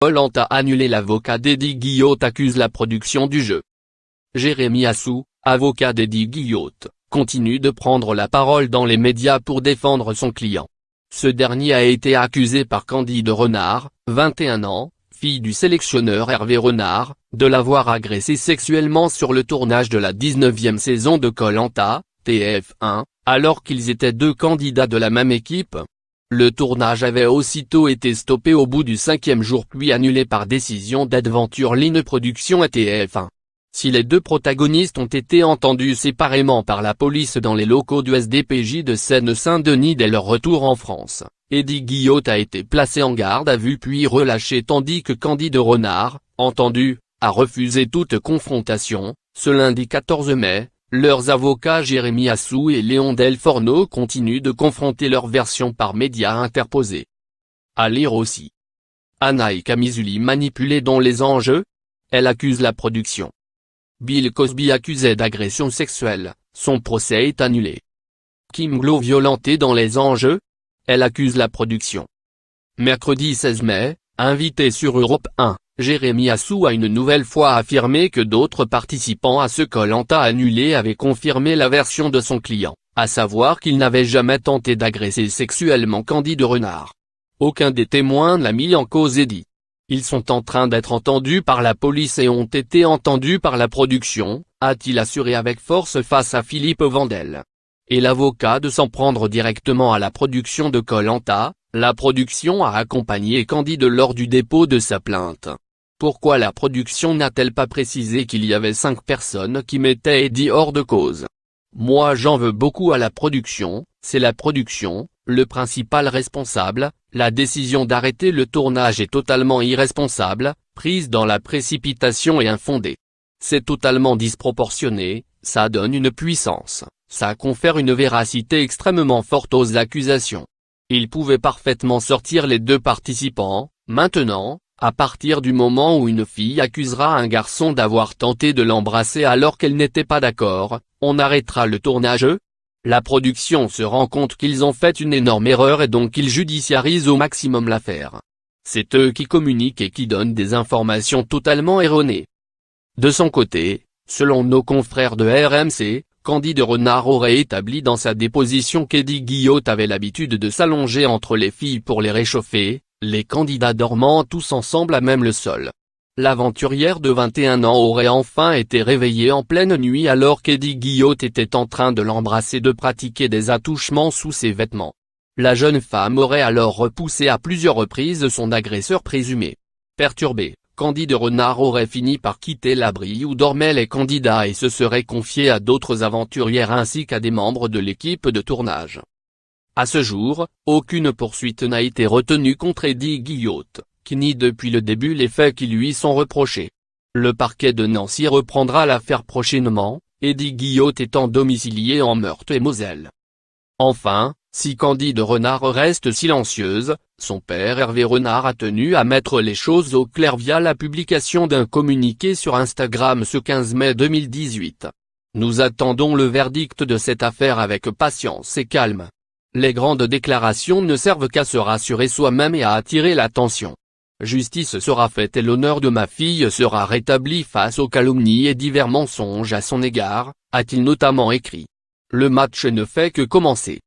Koh-Lanta annulé. L'avocat d'Eddie Guillotte accuse la production du jeu. Jérémy Assou, avocat d'Eddie Guillotte, continue de prendre la parole dans les médias pour défendre son client. Ce dernier a été accusé par Candide Renard, 21 ans, fille du sélectionneur Hervé Renard, de l'avoir agressé sexuellement sur le tournage de la 19e saison de Koh-Lanta, TF1, alors qu'ils étaient deux candidats de la même équipe. Le tournage avait aussitôt été stoppé au bout du 5e jour puis annulé par décision d'Adventure Line Productions et TF1. Si les deux protagonistes ont été entendus séparément par la police dans les locaux du SDPJ de Seine-Saint-Denis dès leur retour en France, Eddie Guillotte a été placé en garde à vue puis relâché tandis que Candide Renard, entendu, a refusé toute confrontation. Ce lundi 14 mai, leurs avocats Jérémy Assou et Léon Delforno continuent de confronter leurs versions par médias interposés. À lire aussi. Anaïs Camizuli manipulée dans les enjeux. Elle accuse la production. Bill Cosby accusé d'agression sexuelle, son procès est annulé. Kim Glow violentée dans les enjeux. Elle accuse la production. Mercredi 16 mai, invité sur Europe 1, Jérémy Assou a une nouvelle fois affirmé que d'autres participants à ce Koh-Lanta annulé avaient confirmé la version de son client, à savoir qu'il n'avait jamais tenté d'agresser sexuellement Candide Renard. Aucun des témoins n'a mis en cause Eddie. Ils sont en train d'être entendus par la police et ont été entendus par la production, a-t-il assuré avec force face à Philippe Vandel. Et l'avocat de s'en prendre directement à la production de Koh-Lanta, la production a accompagné Candide lors du dépôt de sa plainte. Pourquoi la production n'a-t-elle pas précisé qu'il y avait 5 personnes qui mettaient Eddie hors de cause? Moi j'en veux beaucoup à la production, c'est la production, le principal responsable, la décision d'arrêter le tournage est totalement irresponsable, prise dans la précipitation et infondée. C'est totalement disproportionné, ça donne une puissance, ça confère une véracité extrêmement forte aux accusations. Il pouvait parfaitement sortir les deux participants. Maintenant, à partir du moment où une fille accusera un garçon d'avoir tenté de l'embrasser alors qu'elle n'était pas d'accord, on arrêtera le tournage. La production se rend compte qu'ils ont fait une énorme erreur et donc ils judiciarisent au maximum l'affaire. C'est eux qui communiquent et qui donnent des informations totalement erronées. De son côté, selon nos confrères de RMC, Candide Renard aurait établi dans sa déposition qu'Eddie Guillotte avait l'habitude de s'allonger entre les filles pour les réchauffer, les candidats dormant tous ensemble à même le sol. L'aventurière de 21 ans aurait enfin été réveillée en pleine nuit alors qu'Eddie Guillotte était en train de l'embrasser et de pratiquer des attouchements sous ses vêtements. La jeune femme aurait alors repoussé à plusieurs reprises son agresseur présumé. Perturbé, Candide Renard aurait fini par quitter l'abri où dormaient les candidats et se serait confié à d'autres aventurières ainsi qu'à des membres de l'équipe de tournage. À ce jour, aucune poursuite n'a été retenue contre Eddie Guillotte, qui nie depuis le début les faits qui lui sont reprochés. Le parquet de Nancy reprendra l'affaire prochainement, Eddie Guillotte étant domicilié en Meurthe-et-Moselle. Enfin, si Candide Renard reste silencieuse, son père Hervé Renard a tenu à mettre les choses au clair via la publication d'un communiqué sur Instagram ce 15 mai 2018. Nous attendons le verdict de cette affaire avec patience et calme. Les grandes déclarations ne servent qu'à se rassurer soi-même et à attirer l'attention. Justice sera faite et l'honneur de ma fille sera rétabli face aux calomnies et divers mensonges à son égard, a-t-il notamment écrit. Le match ne fait que commencer.